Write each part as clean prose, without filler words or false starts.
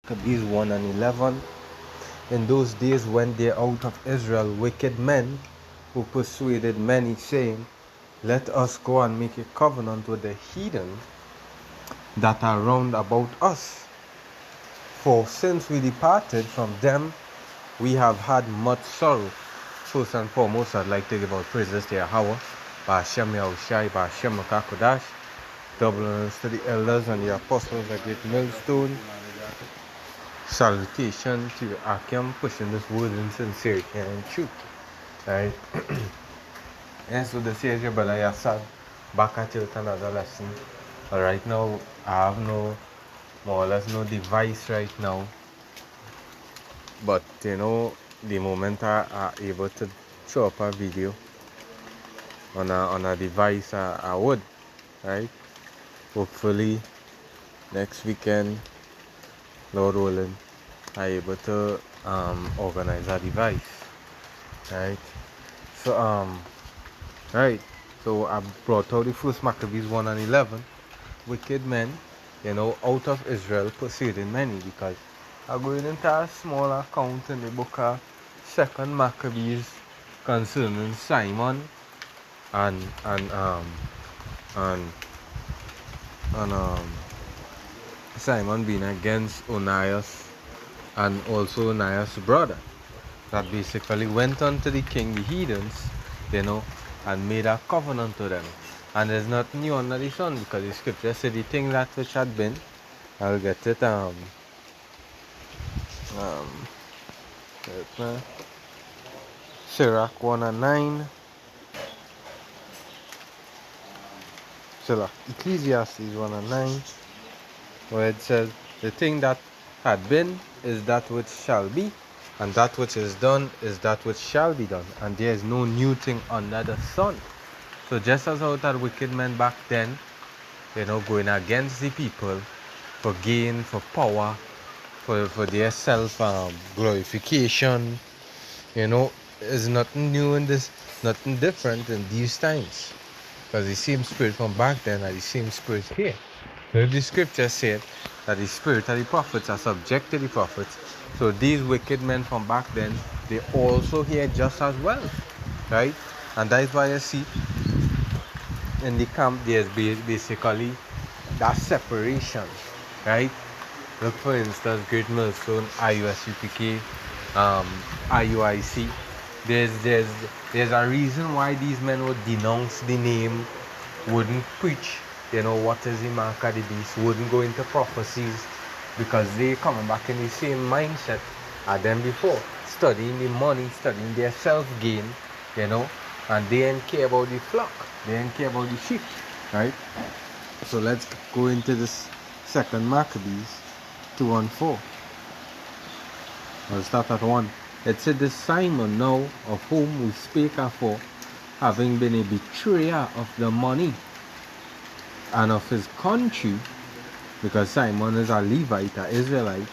Maccabees 1 and 11. In those days went there out of Israel wicked men who persuaded many, saying, Let us go and make a covenant with the heathen that are round about us. For since we departed from them, we have had much sorrow. First and foremost, I'd like to give out praises to Yahweh, Ba'ashem Yahushai, Ba'ashem Makakodash, double honors to the elders and the apostles at Great Millstone. Salutation to Akim, pushing this word in sincerity and truth. Right? And so this is your brother Yassad, back at you with another lesson. But right now, I have no, more or less no device right now. But you know, the moment I are able to show up a video on a device, I would, right? Hopefully next weekend, Lord willing, I'm able to organize a device, right? So right, so I brought out the first Maccabees 1 and 11. Wicked men, you know, out of Israel persuading many, because I'm going into a small account in the book of 2nd Maccabees concerning Simon and Simon being against Onias and also Onias' brother, that basically went unto the king, the heathens, you know, and made a covenant to them. And there's nothing new under the sun, because the scripture said the thing that which had been, I'll get it, Sirach 1 and 9, Ecclesiastes 1 and 9, where it says, the thing that had been is that which shall be, and that which is done is that which shall be done, and there is no new thing under the sun. So just as how that wicked men back then, you know, going against the people for gain, for power, for their self glorification, you know, is nothing new in this, nothing different in these times. Because the same spirit from back then are the same spirit here. So if the scripture said that the spirit of the prophets are subject to the prophets, so these wicked men from back then, they also here just as well, right? And that is why you see in the camp there's basically that separation, right? Look, for instance, Great Millstone, IUSUPK, IUIC. There's a reason why these men would denounce the name, wouldn't preach, you know, what is the mark of the beast, wouldn't go into prophecies, because they coming back in the same mindset as them before, studying the money, studying their self-gain, you know, and they didn't care about the flock, they didn't care about the sheep, right? So let's go into this 2nd Maccabees 2 and 4. I'll start at 1. It said, this Simon now, of whom we spake afore, having been a betrayer of the money and of his country, because Simon is a Levite, an Israelite,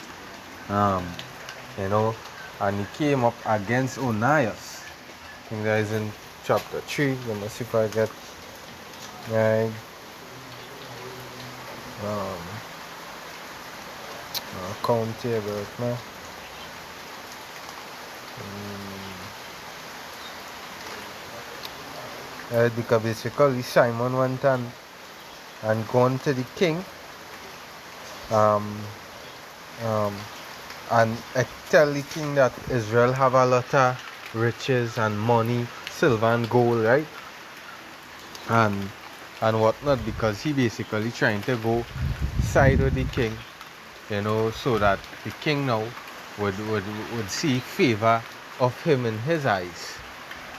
you know, and he came up against Onias. I think that is in chapter 3. Let me see if I get right. Count here, but no. Because basically Simon went and gone to the king, and tell the king that Israel have a lot of riches and money, silver and gold, right? And whatnot, because he basically trying to go side with the king, you know, so that the king now would see favor of him in his eyes,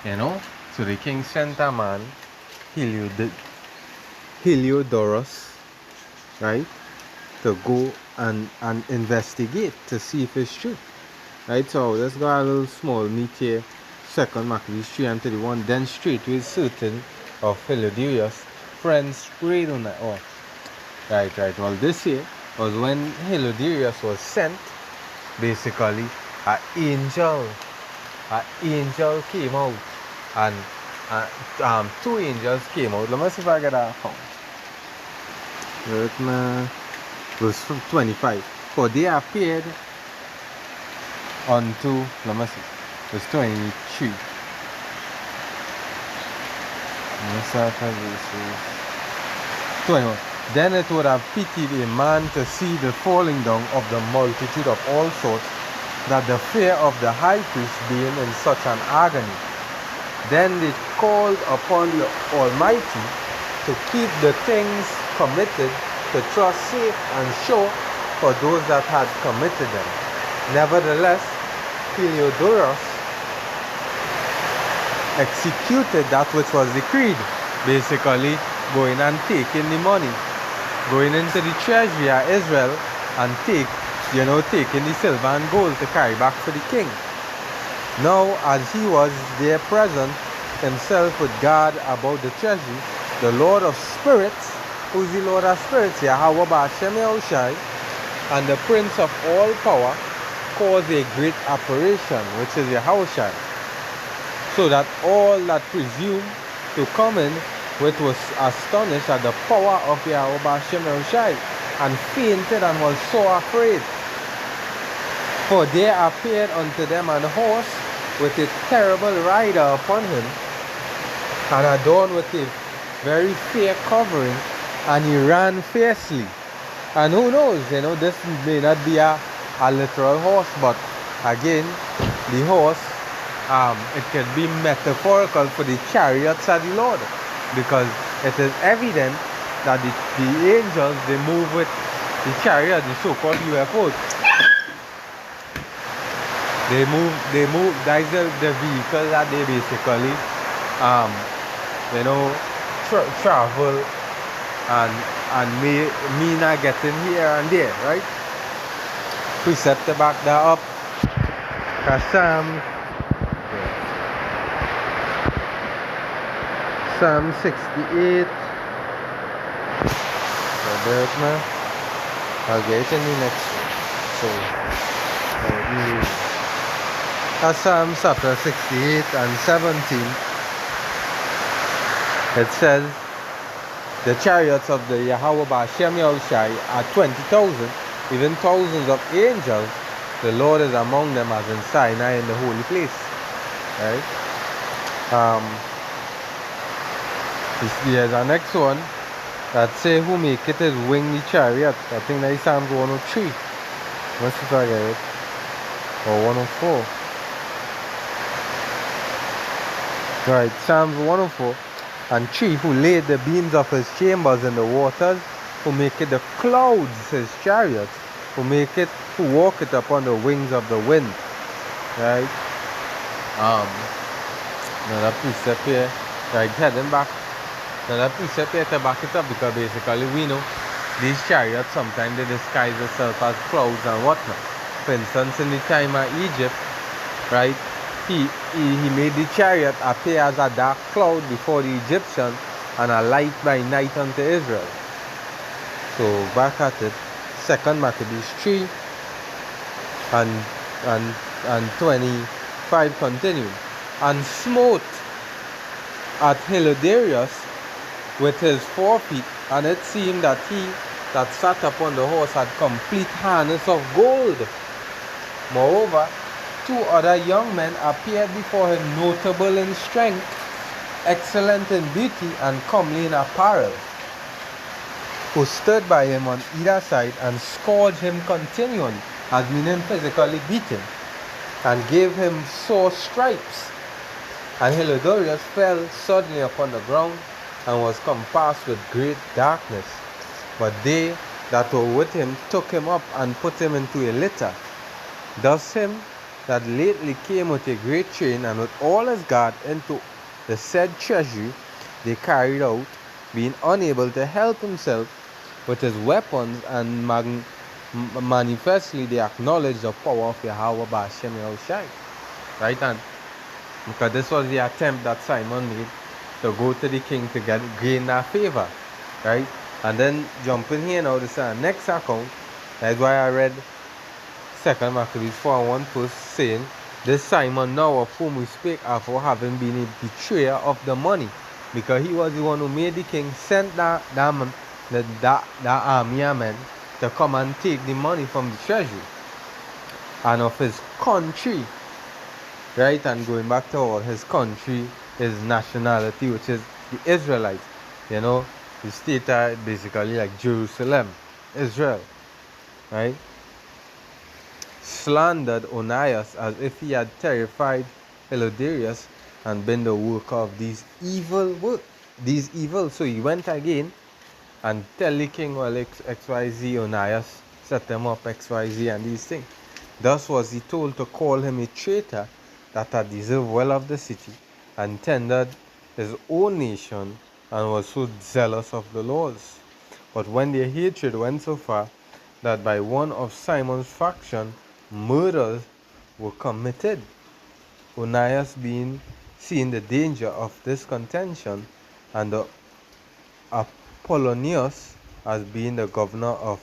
you know. So the king sent a man, Heliodorus, right, to go and investigate to see if it's true, right? So let's go a little small meet here. 2nd Maccabees 3 and 31. Then straightway certain of Heliodorus friends prayed on that. Oh, right. Well, this here was when Heliodorus was sent. Basically, an angel came out, and 2 angels came out. Let me see if I get that found. Verse 25. For they appeared unto, let me see, verse 23. Let's start at verses 21. Then it would have pitied a man to see the falling down of the multitude of all sorts, that the fear of the high priest being in such an agony. Then they called upon the Almighty to keep the things committed, to trust safe and sure for those that had committed them. Nevertheless, Heliodorus executed that which was decreed, basically going and taking the money, going into the treasury of Israel and taking the silver and gold to carry back for the king. Now, as he was there present himself with God about the treasury, the Lord of spirits, who's the Lord of spirits, Yahweh Ba'ashem Yahushai, and the Prince of all power, caused a great apparition, which is Yahushai, so that all that presumed to come in with was astonished at the power of Yahweh Ba'ashem Yahushai, and fainted and was so afraid. For there appeared unto them an horse with a terrible rider upon him, and adorned with a very fair covering, and he ran fiercely. And who knows, this may not be a literal horse, but again, the horse, it can be metaphorical for the chariots of the Lord, because it is evident that the angels, they move with the chariot, the so-called UFOs. They move, that is the vehicle that they basically, travel and me not getting here and there, right? Precept to back that up. Psalm 68. I'll get it in the next one. So, Psalm chapter 68 and 17. It says, the chariots of the Yahweh Ba'ashem Yahushai are 20,000, even thousands of angels. The Lord is among them as in Sinai in the holy place. Right? Here's our next one that say, who make it his winged chariot. I think that is Psalms 103. Must if I get it. Or 104. Right, Psalms 104. And 3, who laid the beams of his chambers in the waters, who make it the clouds his chariots, who walk it upon the wings of the wind. Right? Another precept here. Right, heading back. Another precept here to back it up, because basically we know these chariots sometimes they disguise themselves as clouds and whatnot. For instance, in the time of Egypt, right? He made the chariot appear as a dark cloud before the Egyptians and a light by night unto Israel. So back at it, 2 Maccabees 3 and 25 continue. And smote at Heliodorus with his forefeet, and it seemed that he that sat upon the horse had complete harness of gold. Moreover, 2 other young men appeared before him, notable in strength, excellent in beauty, and comely in apparel, who stood by him on either side and scourged him continually, as meaning physically beaten, and gave him sore stripes. And Heliodorus fell suddenly upon the ground, and was compassed with great darkness. But they that were with him took him up and put him into a litter. Thus him that lately came with a great train and with all his guard into the said treasury they carried out, being unable to help himself with his weapons, and manifestly they acknowledged the power of Yahweh Ba'ashem Yahushai. Right, and because this was the attempt that Simon made to go to the king to gain that favor. Right? And then jumping here now, this is our next account. That's why I read 2 Maccabees 4 and 1 post saying, this Simon now of whom we speak of for having been a betrayer of the money, because he was the one who made the king send that army of men to come and take the money from the treasury and of his country, right? And going back to all his country, his nationality, which is the Israelites, you know, the state are basically like Jerusalem, Israel, right? Slandered Onias as if he had terrified Eleutherius and been the worker of these evils. So he went again and tell the king, well, XYZ, Onias set them up, XYZ, and these things. Thus was he told to call him a traitor that had deserved well of the city, and tendered his own nation, and was so zealous of the laws. But when their hatred went so far that by one of Simon's faction murders were committed, Onias being seeing the danger of this contention, and the Apollonius as being the governor of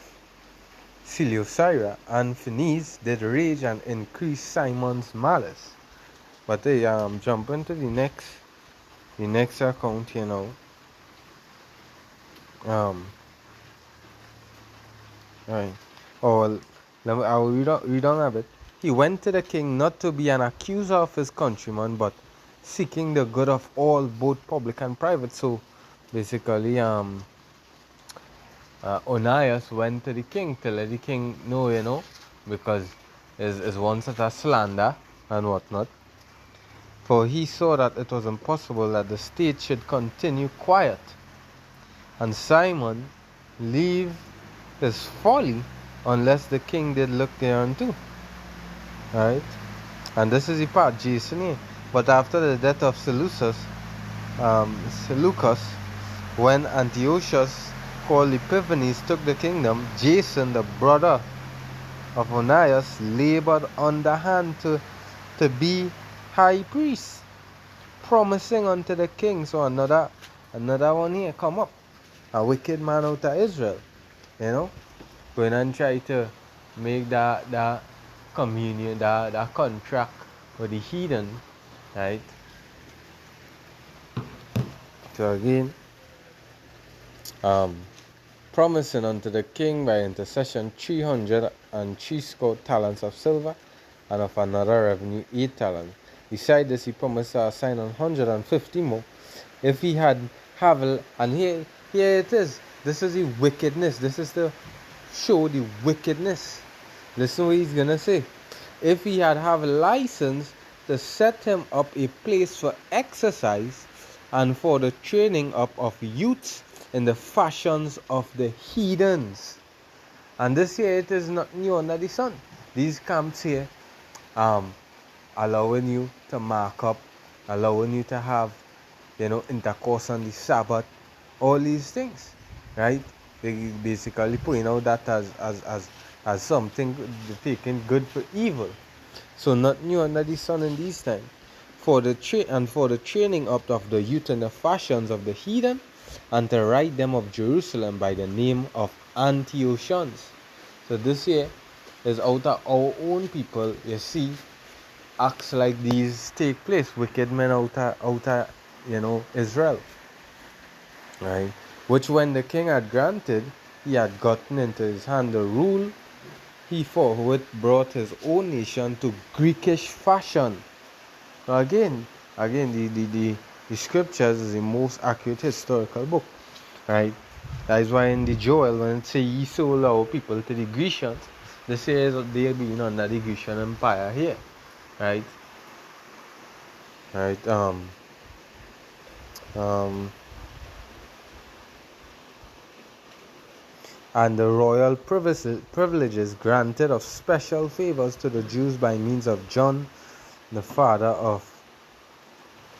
Seleucia and Phoenice did rage and increase Simon's malice. But they jump into the next account here now. Right. Oh, well, I will read on a bit. He went to the king not to be an accuser of his countrymen, but seeking the good of all, both public and private. So basically, Onias went to the king to let the king know, you know, because is one such a slander and whatnot. For he saw that it was impossible that the state should continue quiet, and Simon leave his folly unless the king did look thereunto. Right? And this is the part, Jason here. But after the death of Seleucus, when Antiochus called Epiphanes took the kingdom, Jason, the brother of Onias, labored underhand to be high priest, promising unto the king. So another one here come up, a wicked man out of Israel, you know, going and try to make that communion, that contract with the heathen, right? So again, promising unto the king by intercession 360 talents of silver, and of another revenue 8 talents. Besides this, he promised to assign 150 more if he had and here it is. This is the wickedness. This is to show the wickedness. Listen what he's gonna say. If he had a license to set him up a place for exercise and for the training up of youths in the fashions of the heathens. And this here, it is not new under the sun. These camps here, allowing you to mark up, allowing you to have, you know, intercourse on the Sabbath, all these things, right? They basically point out that as something taken good for evil. So not new under the sun in these times. For the training up of the youth in the fashions of the heathen, and to write them of Jerusalem by the name of Antiochians. So this here is out of our own people. You see, acts like these take place. Wicked men out of you know, Israel, right? Which when the king had granted, he had gotten into his hand the rule. He forthwith brought his own nation to Greekish fashion. Now again, the scriptures is the most accurate historical book, right? That is why in the Joel, when it says ye sold our people to the Grecians, they say they're being under the Grecian Empire here, right? Right. And the royal privileges granted of special favors to the Jews by means of John, the father of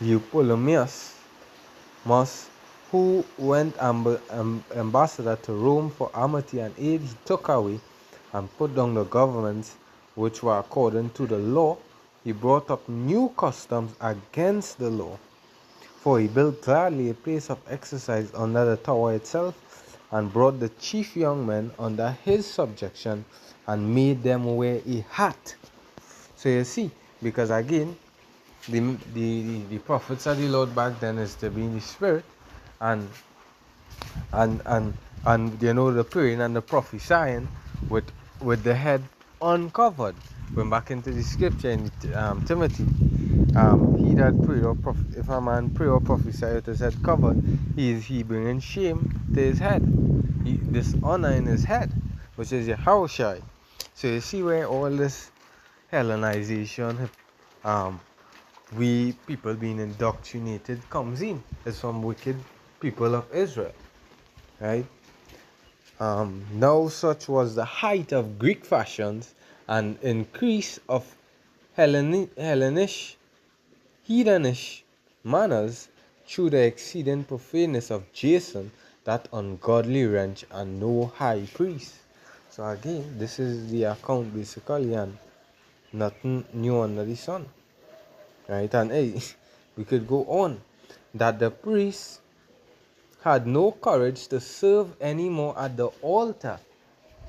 Eupolemus, who went ambassador to Rome for amity and aid. He took away and put down the governments which were according to the law. He brought up new customs against the law. For he built gladly a place of exercise under the tower itself, and brought the chief young men under his subjection, and made them wear a hat. So you see, because again, the prophets of the Lord back then is to be in the spirit, and And you know, the praying and the prophesying with the head uncovered. Going back into the scripture in Timothy, he that pray or if a man pray or prophesy with his head covered, he bringing shame to his head, dishonor in his head, which is Yahushai. So you see where all this Hellenization, we people being indoctrinated comes in. It's from wicked people of Israel, right? Now such was the height of Greek fashions and increase of Hellenish, heathenish manners through the exceeding profaneness of Jason, that ungodly wretch and no high priest. So again, this is the account basically, and nothing new under the sun, right? And hey, we could go on that the priests had no courage to serve anymore at the altar.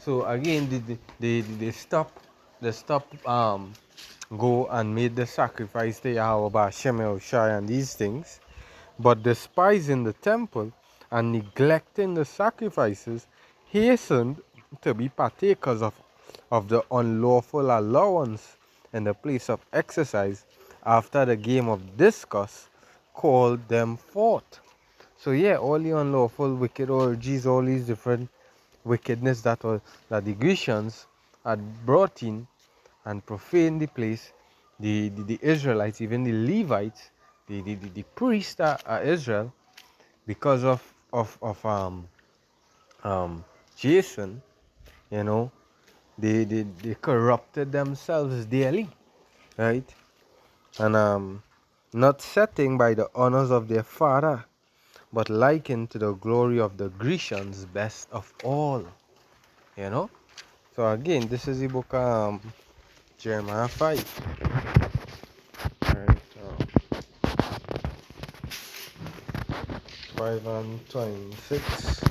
So again, they stop go and made the sacrifice to Yahweh by Hashem Shai and these things, but despising the temple and neglecting the sacrifices, hastened to be partakers of the unlawful allowance in the place of exercise, after the game of discourse called them forth. So yeah, all the unlawful wicked orgies, all these different wickedness that the Grecians had brought in and profaned the place, the Israelites, even the Levites, the priests of Israel, because of Jason, you know, they corrupted themselves daily, right? And not setting by the honors of their father, but likened to the glory of the Grecians best of all, you know. So again, this is the book Jeremiah 5, right? 5 and 26.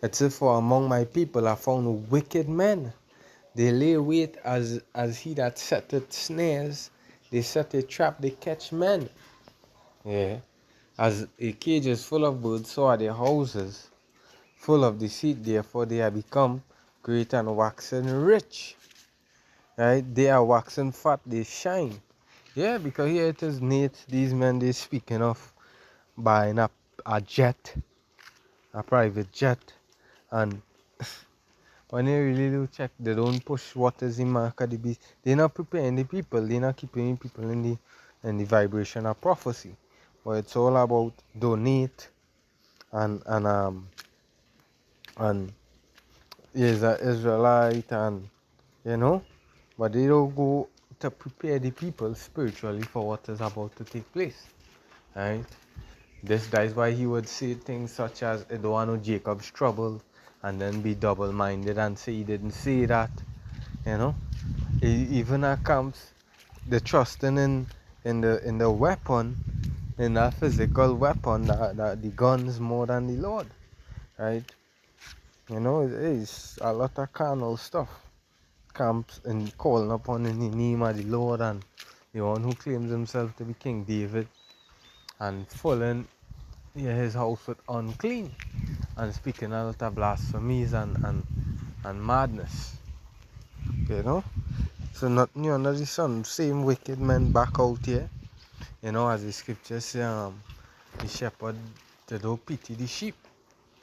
It says, for among my people I found wicked men. They lay wait as he that setteth snares. They set a trap, they catch men. Yeah. As a cage is full of birds, so are their houses full of deceit. Therefore they are become great and waxen rich. Right? They are waxen fat, they shine. Yeah, because here it is Nate, these men they speaking of buying a jet, a private jet, and when you really do check, they don't push what is the mark of the beast. They're not preparing the people, they're not keeping people in the vibration of prophecy. But it's all about donate and is an Israelite, and you know, but they don't go to prepare the people spiritually for what is about to take place. Right? That is why he would say things such as, I don't want no Jacob's trouble, and then be double-minded and say he didn't say that. You know, even at camps, the trusting in the weapon, in that physical weapon, that the guns more than the Lord, right? You know, it is a lot of carnal stuff. Camps and calling upon in the name of the Lord, and the one who claims himself to be King David, and filling his house with unclean, and speaking a lot of blasphemies and madness. You know? So nothing new under the sun. Same wicked men back out here. You know, as the scriptures say, the shepherd they don't pity the sheep.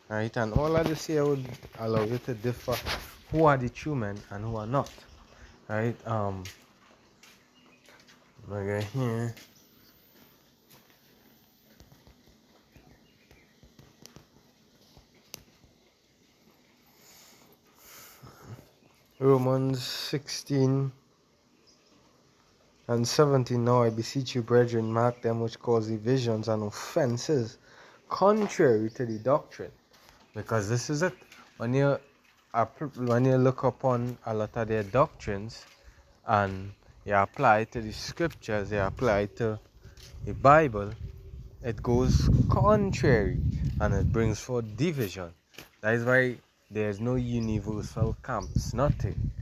Right? And all of this here would allow you to differ who are the true men and who are not. Right? Okay, here. Romans 16 and 17. Now I beseech you, brethren, mark them which cause divisions and offenses contrary to the doctrine. Because this is it. When you look upon a lot of their doctrines and you apply it to the scriptures, you apply it to the Bible, it goes contrary and it brings forth division. That is why there is no universal camps, nothing,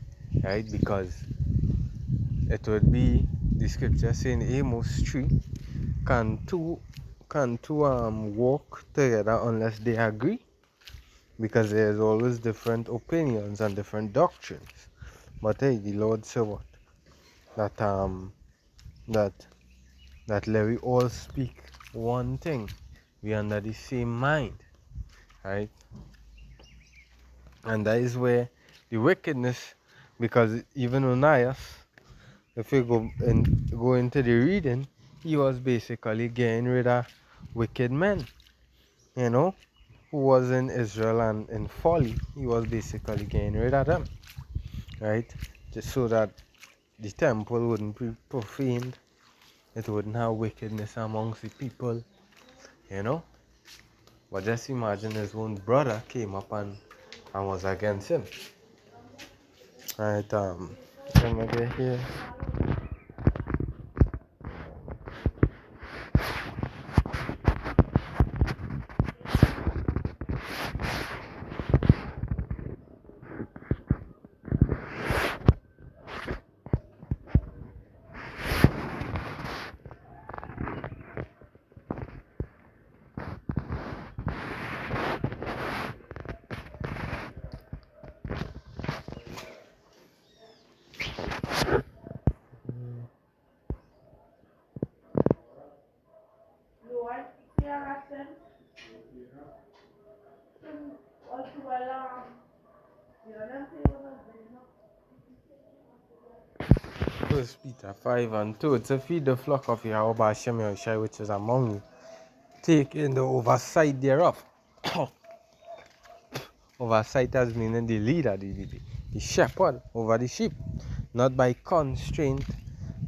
right? Because it would be the scripture saying Amos 3, can two walk together unless they agree? because there's always different opinions and different doctrines. But hey, the Lord said what? That that let we all speak one thing. We under the same mind, right? And that is where the wickedness, because even Onias, if we go into the reading, he was basically getting rid of wicked men, you know, who was in Israel and in folly. He was basically getting rid of them, right? Just so that the temple wouldn't be profaned, it wouldn't have wickedness amongst the people, you know. But just imagine his own brother came up and was against him. Right, let me get here. First Peter 5 and 2. To feed the flock of Yahweh Hashem Yahushai which is among you, take in the oversight thereof. Oversight as meaning the leader, the shepherd over the sheep, not by constraint,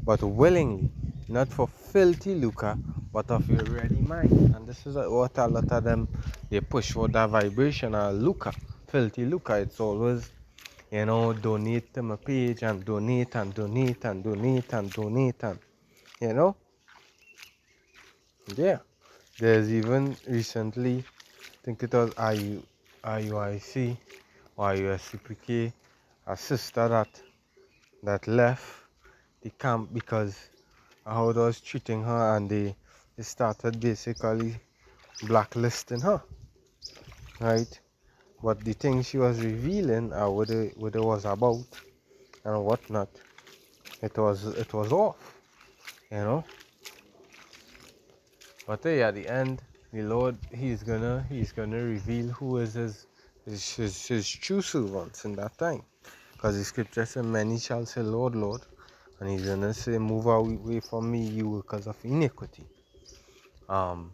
but willingly, not for filthy lucre, but of a ready mind. And this is what a lot of them, they push for that vibration or lucre, filthy lucre. It's always, you know, donate to my page and donate and donate and donate and donate and, you know. Yeah. There's even recently, I think it was IUIC or USCPK, a sister that left the camp because how it was treating her, and they started basically blacklisting her, right? But the things she was revealing, what it was about and whatnot, it was off, you know. But hey, at the end, the Lord, He's gonna reveal who is his true servants in that time, because the scripture says, "Many shall say, Lord, Lord," and He's gonna say, "Move away from me, you workers of iniquity." And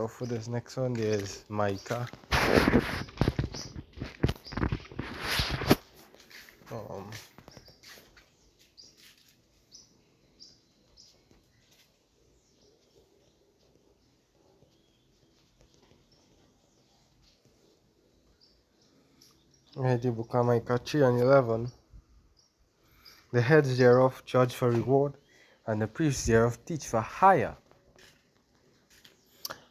for this next one, there's Micah. Um, the book of Micah 3 and 11. The heads thereof judge for reward, and the priests thereof teach for hire,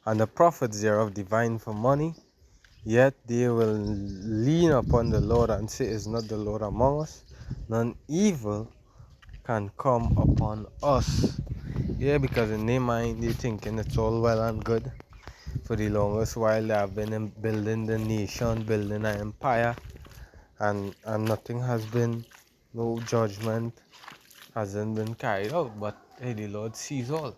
and the prophets thereof divine for money. Yet they will lean upon the Lord and say, "Is not the Lord among us? None evil can come upon us." Yeah, because in their mind they thinking it's all well and good. For the longest while they have been building the nation, building an empire, and nothing has been, no judgment hasn't been carried out. But hey, the Lord sees all,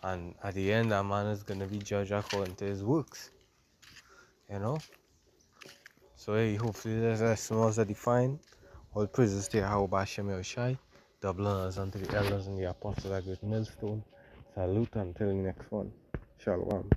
and at the end, a man is gonna be judged according to his works, you know. So hey, hopefully this lesson was edifying. All praises to Yahweh Hashem Yahushai. Double honors unto the elders and the apostles at Great Millstone. Salute until the next one. Shalom.